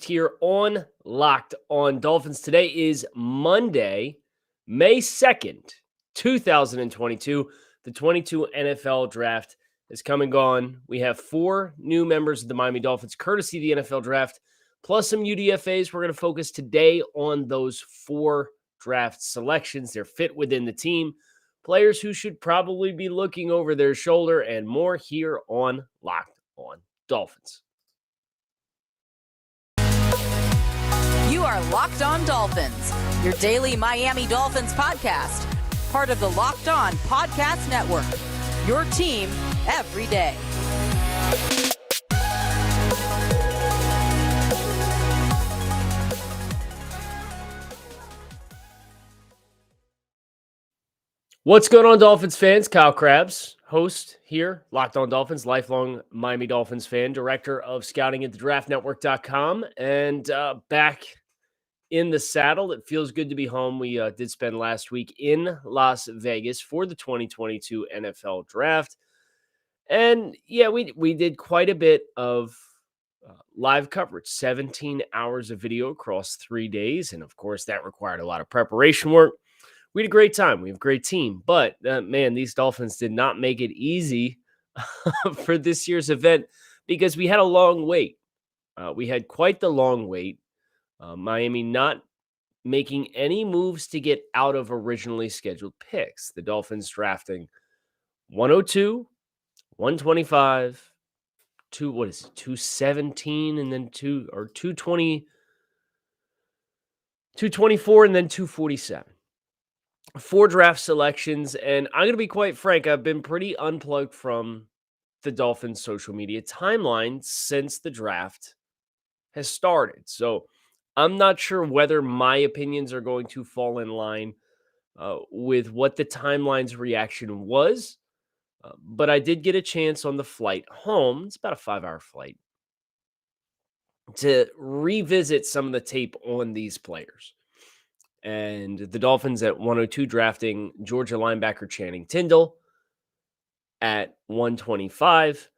Here on Locked On Dolphins. Today is Monday, May 2nd, 2022. The 22 NFL draft has come and gone. We have 4 new members of the Miami Dolphins, courtesy of the NFL draft, plus some UDFAs. We're going to focus today on those 4 draft selections. They're fit within the team, players who should probably be looking over their shoulder, and more here on Locked On Dolphins. You are Locked On Dolphins, your daily Miami Dolphins podcast, part of the Locked On Podcast Network, your team every day. What's going on, Dolphins fans? Kyle Krabs, host here, Locked On Dolphins, lifelong Miami Dolphins fan, director of scouting at thedraftnetwork.com, and back in the saddle. It feels good to be home. We did spend last week in Las Vegas for the 2022 NFL Draft. And yeah, we did quite a bit of live coverage, 17 hours of video across 3 days. And of course, that required a lot of preparation work. We had a great time. We have a great team. But man, these Dolphins did not make it easy for this year's event because we had a long wait. We had quite the long wait. Miami not making any moves to get out of originally scheduled picks. The Dolphins drafting 102, 125, 217, and then 220, 224, and then 247. 4 draft selections, and I'm going to be quite frank, I've been pretty unplugged from the Dolphins' social media timeline since the draft has started. So I'm not sure whether my opinions are going to fall in line with what the timeline's reaction was, but I did get a chance on the flight home, it's about a 5-hour flight, to revisit some of the tape on these players. And the Dolphins at 102 drafting Georgia linebacker Channing Tindall, at 125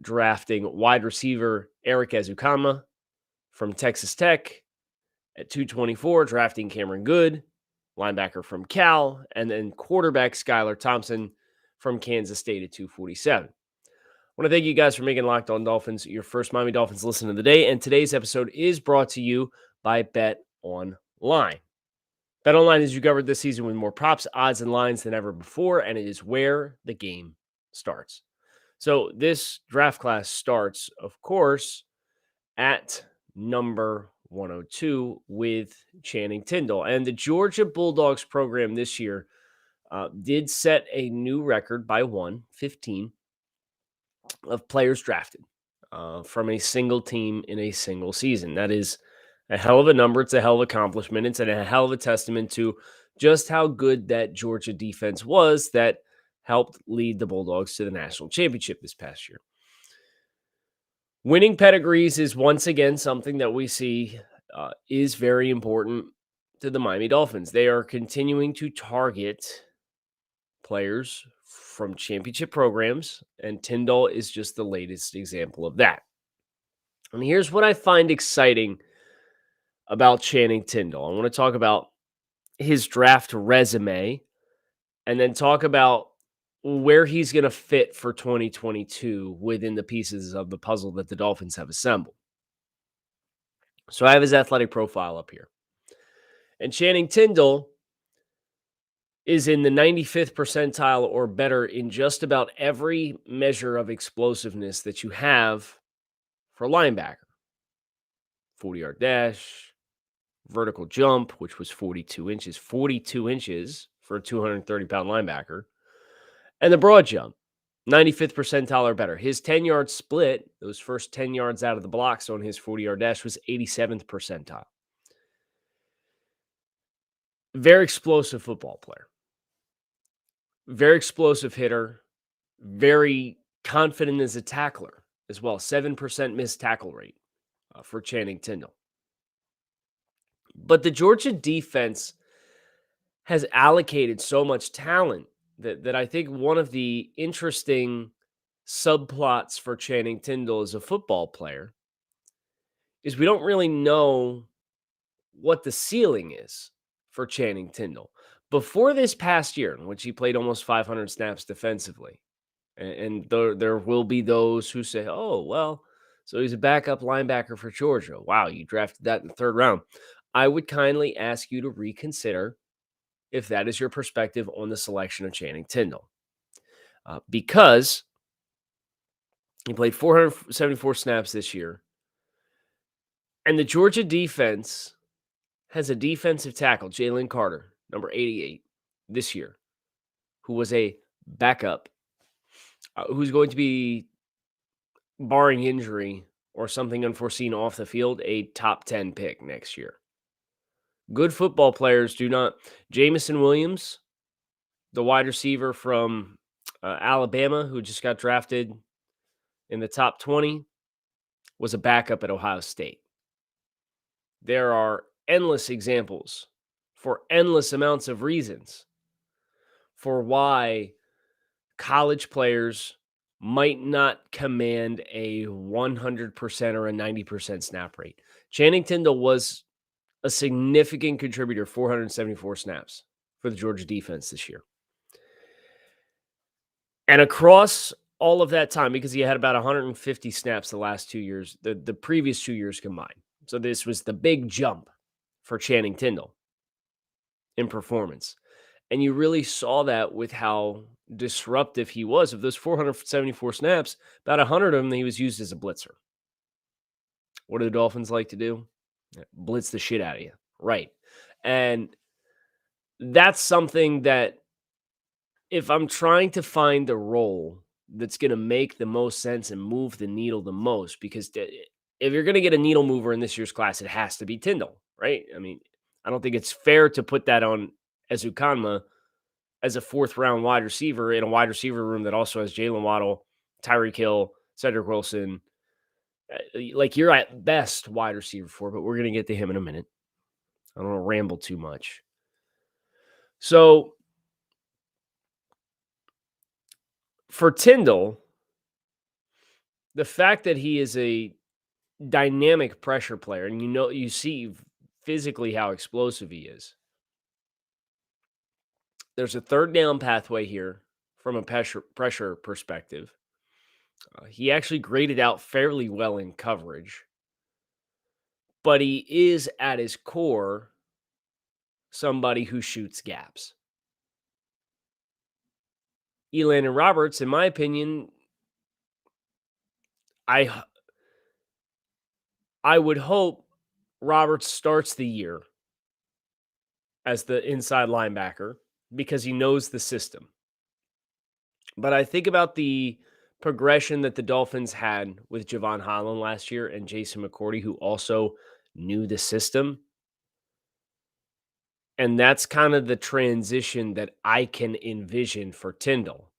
drafting wide receiver Erik Ezukanma from Texas Tech, at 224, drafting Cameron Good, linebacker from Cal, and then quarterback Skylar Thompson from Kansas State at 247. I want to thank you guys for making Locked On Dolphins your first Miami Dolphins listen of the day, and today's episode is brought to you by Bet Online. Bet Online is you covered this season with more props, odds, and lines than ever before, and it is where the game starts. So this draft class starts, of course, at number 102 with Channing Tindall. And the Georgia Bulldogs program this year did set a new record by 15 of players drafted from a single team in a single season. That is a hell of a number. It's a hell of an accomplishment. It's a hell of a testament to just how good that Georgia defense was that helped lead the Bulldogs to the national championship this past year. Winning pedigrees is once again something that we see is very important to the Miami Dolphins. They are continuing to target players from championship programs, and Tindall is just the latest example of that. And here's what I find exciting about Channing Tindall. I want to talk about his draft resume and then talk about where he's going to fit for 2022 within the pieces of the puzzle that the Dolphins have assembled. So I have his athletic profile up here. And Channing Tindall is in the 95th percentile or better in just about every measure of explosiveness that you have for a linebacker. 40-yard dash, vertical jump, which was 42 inches for a 230-pound linebacker. And the broad jump, 95th percentile or better. His 10-yard split, those first 10 yards out of the blocks on his 40-yard dash, was 87th percentile. Very explosive football player. Very explosive hitter. Very confident as a tackler as well. 7% missed tackle rate for Channing Tindall. But the Georgia defense has allocated so much talent that I think one of the interesting subplots for Channing Tindall as a football player is we don't really know what the ceiling is for Channing Tindall. Before this past year, in which he played almost 500 snaps defensively, and there will be those who say, oh, well, so he's a backup linebacker for Georgia. Wow, you drafted that in the third round. I would kindly ask you to reconsider if that is your perspective on the selection of Channing Tindall. Because he played 474 snaps this year, and the Georgia defense has a defensive tackle, Jalen Carter, number 88, this year, who was a backup, who's going to be, barring injury or something unforeseen off the field, a top 10 pick next year. Good football players do not. Jamison Williams, the wide receiver from Alabama, who just got drafted in the top 20, was a backup at Ohio State. There are endless examples for endless amounts of reasons for why college players might not command a 100% or a 90% snap rate. Channing Tindall was a significant contributor, 474 snaps for the Georgia defense this year. And across all of that time, because he had about 150 snaps the last 2 years, the previous 2 years combined. So this was the big jump for Channing Tindall in performance. And you really saw that with how disruptive he was. Of those 474 snaps, about 100 of them, he was used as a blitzer. What do the Dolphins like to do? Blitz the shit out of you. Right. And that's something that, if I'm trying to find the role that's going to make the most sense and move the needle the most, because if you're going to get a needle mover in this year's class, it has to be Tindall, right? I mean, I don't think it's fair to put that on Ezukanma as a fourth-round wide receiver in a wide receiver room that also has Jalen Waddle, Tyreek Hill, Cedric Wilson. Like, you're at best wide receiver 4, but we're going to get to him in a minute. I don't want to ramble too much. So, for Tindall, the fact that he is a dynamic pressure player, and you see physically how explosive he is. There's a third down pathway here from a pressure perspective. He actually graded out fairly well in coverage, but he is at his core somebody who shoots gaps. Elandon Roberts, in my opinion, I would hope Roberts starts the year as the inside linebacker because he knows the system. But I think about the progression that the Dolphins had with Javon Holland last year and Jason McCourty, who also knew the system. And that's kind of the transition that I can envision for Tindall,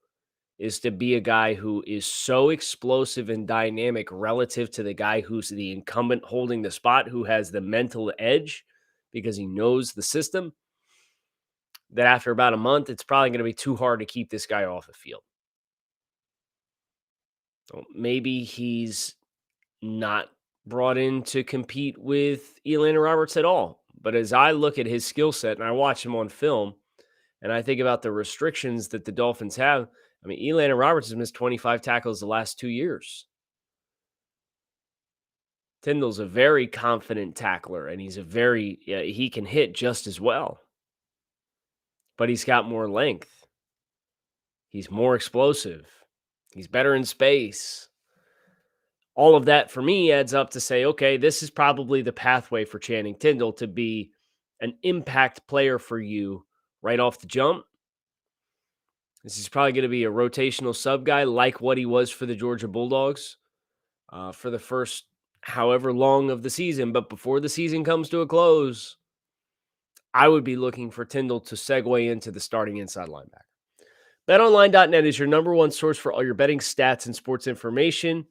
is to be a guy who is so explosive and dynamic relative to the guy who's the incumbent holding the spot, who has the mental edge because he knows the system, that after about a month, it's probably going to be too hard to keep this guy off the field. So maybe he's not brought in to compete with Elandon Roberts at all. But as I look at his skill set and I watch him on film, and I think about the restrictions that the Dolphins have, I mean, Elandon Roberts has missed 25 tackles the last 2 years. Tindall's a very confident tackler, and he's he can hit just as well. But he's got more length. He's more explosive. He's better in space. All of that, for me, adds up to say, okay, this is probably the pathway for Channing Tindall to be an impact player for you right off the jump. This is probably going to be a rotational sub guy like what he was for the Georgia Bulldogs for the first however long of the season. But before the season comes to a close, I would be looking for Tindall to segue into the starting inside linebacker. BetOnline.net is your number one source for all your betting stats and sports information.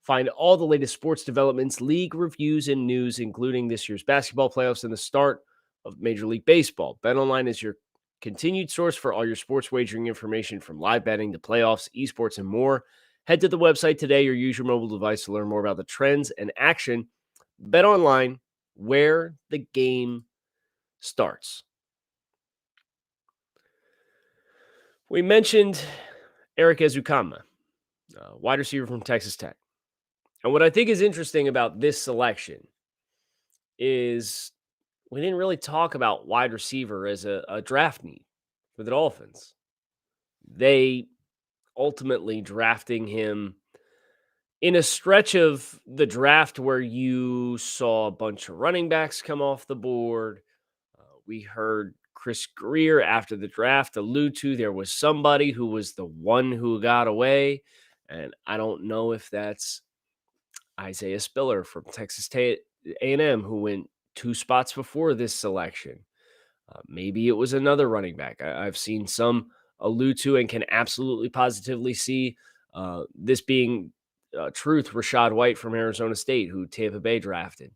Find all the latest sports developments, league reviews, and news, including this year's basketball playoffs and the start of Major League Baseball. BetOnline is your continued source for all your sports wagering information, from live betting to playoffs, esports, and more. Head to the website today or use your mobile device to learn more about the trends and action Bet online, where the game starts. We mentioned Erik Ezukanma, wide receiver from Texas Tech. And what I think is interesting about this selection is we didn't really talk about wide receiver as a draft need for the Dolphins. They ultimately drafting him in a stretch of the draft where you saw a bunch of running backs come off the board. We heard Chris Greer after the draft allude to there was somebody who was the one who got away. And I don't know if that's Isaiah Spiller from Texas A&M, who went 2 spots before this selection. Maybe it was another running back. I've seen some allude to and can absolutely positively see this being truth. Rachaad White from Arizona State, who Tampa Bay drafted,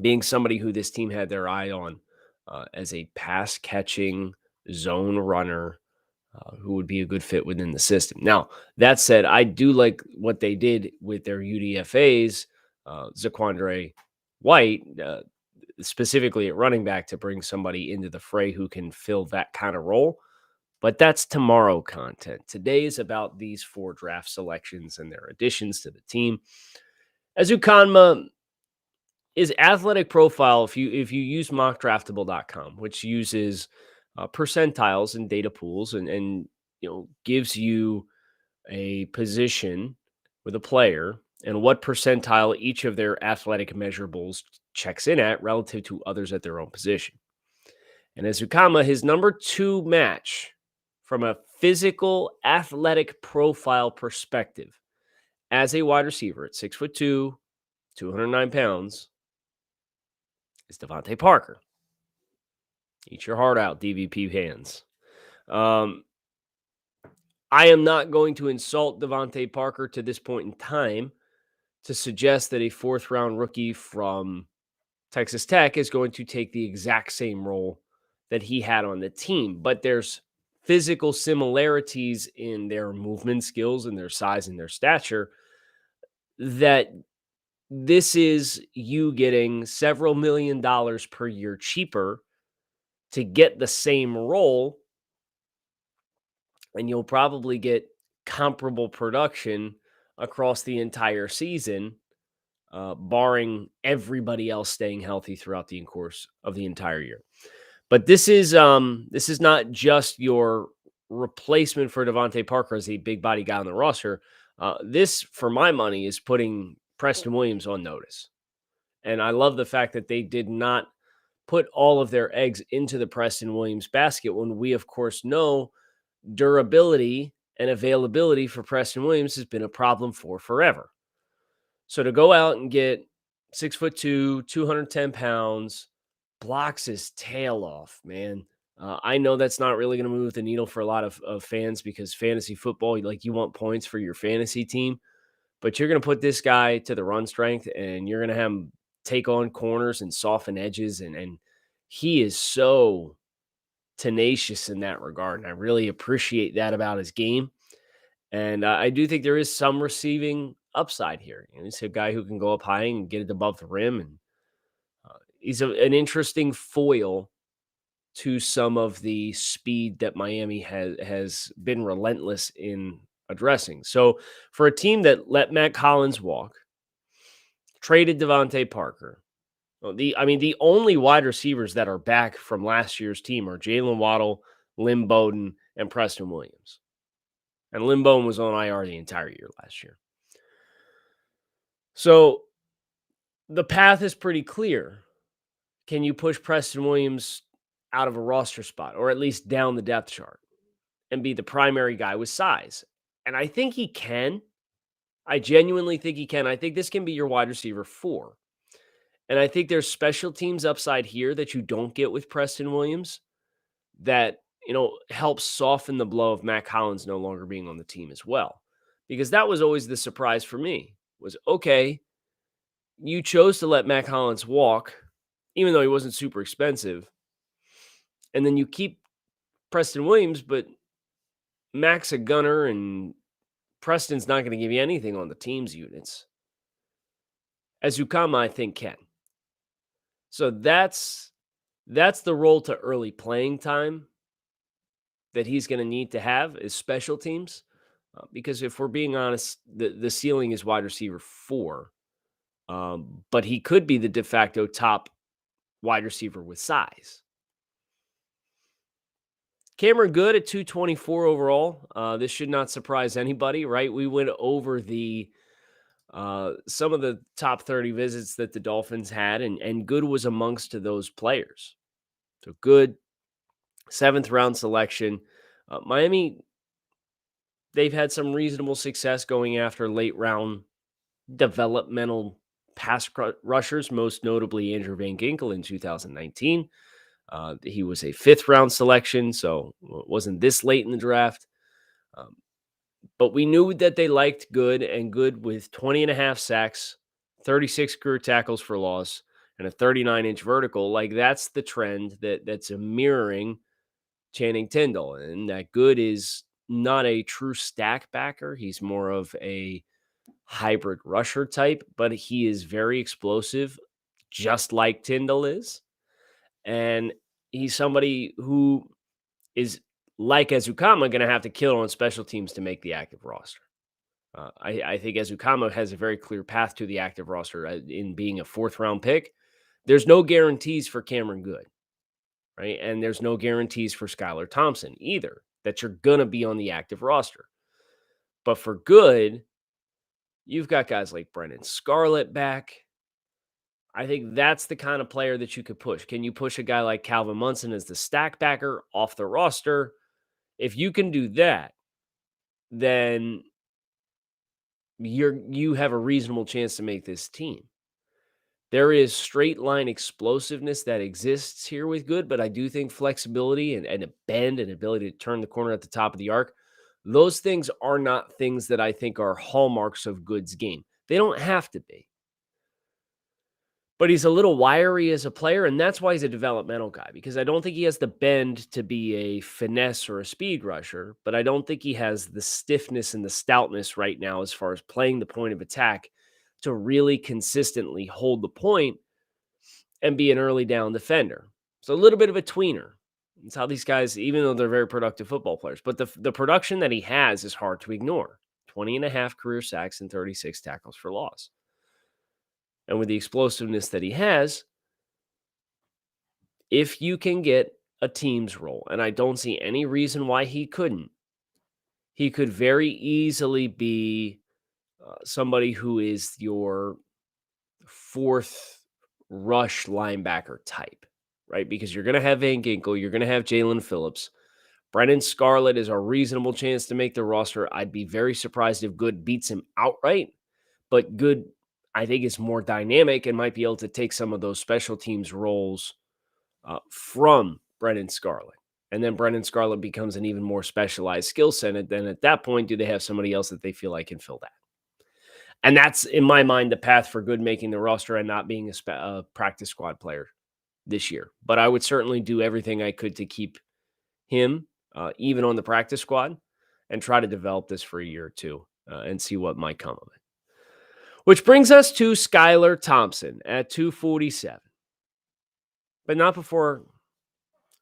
being somebody who this team had their eye on as a pass-catching zone runner who would be a good fit within the system. Now, that said, I do like what they did with their UDFAs, Zaquandre White, specifically at running back, to bring somebody into the fray who can fill that kind of role. But that's tomorrow content. Today is about these 4 draft selections and their additions to the team. Ezukanma, his athletic profile, if you use mockdraftable.com, which uses percentiles and data pools and gives you a position with a player and what percentile each of their athletic measurables checks in at relative to others at their own position. And Ezukanma, his number 2 match from a physical athletic profile perspective as a wide receiver at 6'2", 209 pounds, is Devontae Parker. Eat your heart out, DVP fans. I am not going to insult Devontae Parker to this point in time to suggest that a 4th-round rookie from Texas Tech is going to take the exact same role that he had on the team. But there's physical similarities in their movement skills and their size and their stature that this is you getting several $1 million per year cheaper to get the same role, and you'll probably get comparable production across the entire season, barring everybody else staying healthy throughout the course of the entire year. But this is not just your replacement for Devontae Parker as a big body guy on the roster. This, for my money, is putting Preston Williams on notice. And I love the fact that they did not put all of their eggs into the Preston Williams basket when we, of course, know durability and availability for Preston Williams has been a problem for forever. So to go out and get 6'2", 210 pounds, blocks his tail off, man. I know that's not really going to move the needle for a lot of fans because fantasy football, you want points for your fantasy team. But you're going to put this guy to the run strength and you're going to have him take on corners and soften edges. And he is so tenacious in that regard. And I really appreciate that about his game. And I do think there is some receiving upside here. He's a guy who can go up high and get it above the rim. And he's an interesting foil to some of the speed that Miami has been relentless in addressing. So for a team that let Matt Collins walk, traded Devontae Parker, the only wide receivers that are back from last year's team are Jalen Waddle, Lynn Bowden, and Preston Williams. And Lynn Bowden was on IR the entire year last year. So the path is pretty clear. Can you push Preston Williams out of a roster spot or at least down the depth chart and be the primary guy with size? And I think he can. I genuinely think he can. I think this can be your wide receiver 4. And I think there's special teams upside here that you don't get with Preston Williams that, helps soften the blow of Matt Collins no longer being on the team as well. Because that was always the surprise for me was, okay, you chose to let Matt Collins walk, even though he wasn't super expensive. And then you keep Preston Williams, but Mac's a gunner and Preston's not going to give you anything on the team's units. Ezukanma, I think, can. So that's the role to early playing time that he's going to need to have is special teams. Because if we're being honest, the ceiling is wide receiver 4. But he could be the de facto top wide receiver with size. Cameron Good at 224 overall. This should not surprise anybody, right? We went over some of the top 30 visits that the Dolphins had, and Good was amongst those players. So Good, 7th round selection. Miami, they've had some reasonable success going after late round developmental pass rushers, most notably Andrew Van Ginkel in 2019. He was a 5th round selection, so it wasn't this late in the draft. But we knew that they liked Good, and Good with 20 and a half sacks, 36 career tackles for loss, and a 39-inch vertical. Like, that's the trend that's mirroring Channing Tindall. And that Good is not a true stack backer. He's more of a hybrid rusher type, but he is very explosive, just like Tindall is. And he's somebody who is, like Ezukanma, going to have to kill on special teams to make the active roster. I think Ezukanma has a very clear path to the active roster in being a 4th round pick. There's no guarantees for Cameron Good, right? And there's no guarantees for Skylar Thompson either that you're going to be on the active roster. But for Good, you've got guys like Brendan Scarlett back. I think that's the kind of player that you could push. Can you push a guy like Calvin Munson as the stack backer off the roster? If you can do that, then you have a reasonable chance to make this team. There is straight line explosiveness that exists here with Good, but I do think flexibility and a bend and ability to turn the corner at the top of the arc, those things are not things that I think are hallmarks of Good's game. They don't have to be. But he's a little wiry as a player, and that's why he's a developmental guy, because I don't think he has the bend to be a finesse or a speed rusher, but I don't think he has the stiffness and the stoutness right now as far as playing the point of attack to really consistently hold the point and be an early down defender. So a little bit of a tweener. It's how these guys, even though they're very productive football players, but the production that he has is hard to ignore. 20 and a half career sacks and 36 tackles for loss. And with the explosiveness that he has, if you can get a team's role, and I don't see any reason why he couldn't, he could very easily be somebody who is your 4th rush linebacker type, right? Because you're going to have Van Ginkel, you're going to have Jalen Phillips. Brendan Scarlett is a reasonable chance to make the roster. I'd be very surprised if Good beats him outright, but Good, I think, is more dynamic and might be able to take some of those special teams roles from Brendan Scarlett. And then Brendan Scarlett becomes an even more specialized skill set. And then at that point, do they have somebody else that they feel like can fill that? And that's, in my mind, the path for Good making the roster and not being a practice squad player this year. But I would certainly do everything I could to keep him even on the practice squad and try to develop this for a year or two and see what might come of it. Which brings us to Skylar Thompson at 247. But not before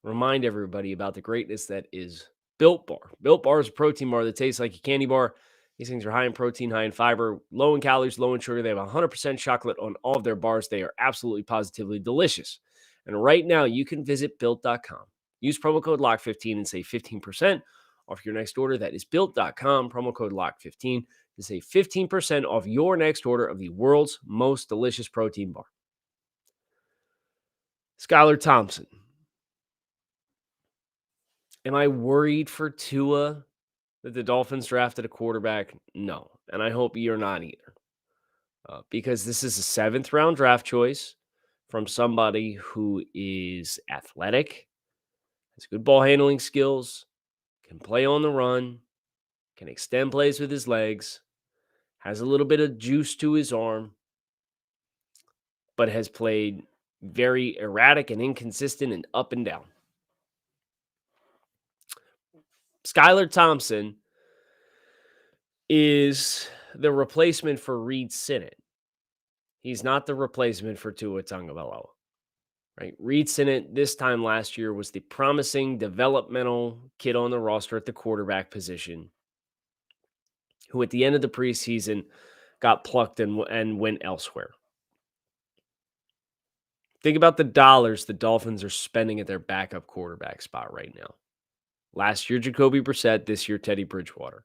remind everybody about the greatness that is Built Bar. Built Bar is a protein bar that tastes like a candy bar. These things are high in protein, high in fiber, low in calories, low in sugar. They have 100% chocolate on all of their bars. They are absolutely positively delicious. And right now, you can visit Built.com. Use promo code LOCK15 and save 15% off your next order. That is Built.com, promo code LOCK15 to save 15% off your next order of the world's most delicious protein bar. Skylar Thompson. Am I worried for Tua that the Dolphins drafted a quarterback? No. And I hope you're not either. Because this is a 7th round draft choice from somebody who is athletic, has good ball handling skills, can play on the run, can extend plays with his legs, has a little bit of juice to his arm, but has played very erratic and inconsistent and up and down. Skylar Thompson is the replacement for Reed Sinnett. He's not the replacement for Tua Tagovailoa, right? Reed Sinnett this time last year was the promising developmental kid on the roster at the quarterback position who at the end of the preseason got plucked and went elsewhere. Think about the dollars the Dolphins are spending at their backup quarterback spot right now. Last year, Jacoby Brissett. This year, Teddy Bridgewater.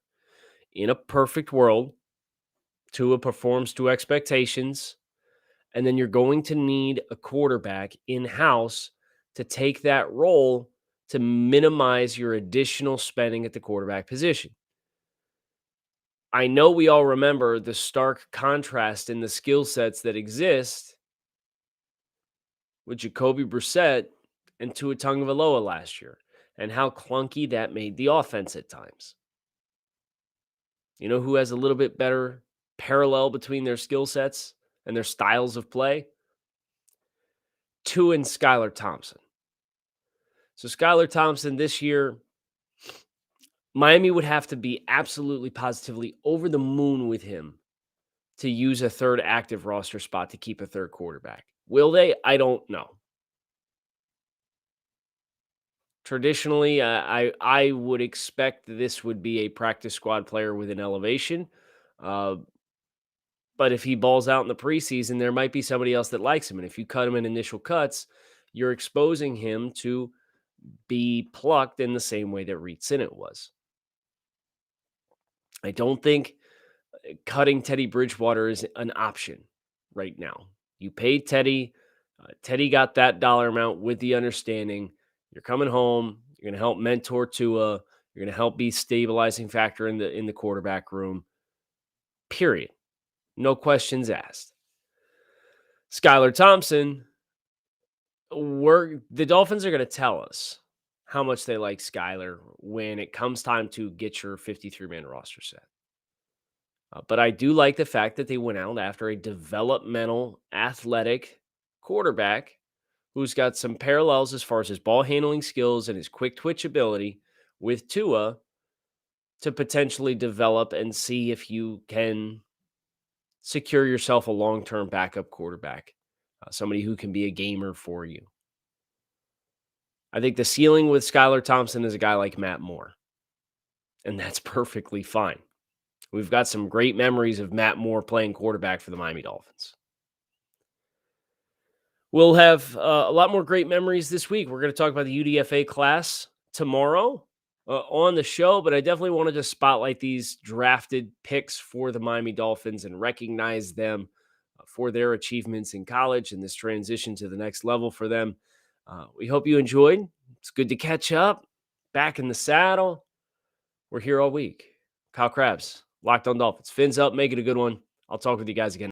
In a perfect world, Tua performs to expectations, and then you're going to need a quarterback in-house to take that role to minimize your additional spending at the quarterback position. I know we all remember the stark contrast in the skill sets that exist with Jacoby Brissett and Tua Tagovailoa last year, and how clunky that made the offense at times. You know who has a little bit better parallel between their skill sets and their styles of play? Tua and Skylar Thompson. So Skylar Thompson this year, Miami would have to be absolutely positively over the moon with him to use a third active roster spot to keep a third quarterback. Will they? I don't know. Traditionally, I would expect this would be a practice squad player with an elevation. But if he balls out in the preseason, there might be somebody else that likes him. And if you cut him in initial cuts, you're exposing him to be plucked in the same way that Reed Sinnett was. I don't think cutting Teddy Bridgewater is an option right now. You paid Teddy. Teddy got that dollar amount with the understanding you're coming home. You're going to help mentor Tua. You're going to help be stabilizing factor in the quarterback room. Period. No questions asked. Skylar Thompson, the Dolphins are going to tell us how much they like Skylar when it comes time to get your 53-man roster set. But I do like the fact that they went out after a developmental, athletic quarterback who's got some parallels as far as his ball handling skills and his quick twitch ability with Tua to potentially develop and see if you can secure yourself a long-term backup quarterback, somebody who can be a gamer for you. I think the ceiling with Skylar Thompson is a guy like Matt Moore, and that's perfectly fine. We've got some great memories of Matt Moore playing quarterback for the Miami Dolphins. We'll have a lot more great memories this week. We're going to talk about the UDFA class tomorrow on the show, but I definitely wanted to spotlight these drafted picks for the Miami Dolphins and recognize them for their achievements in college and this transition to the next level for them. We hope you enjoyed. It's good to catch up. Back in the saddle. We're here all week. Kyle Krabs, Locked On Dolphins. Fins up. Make it a good one. I'll talk with you guys again.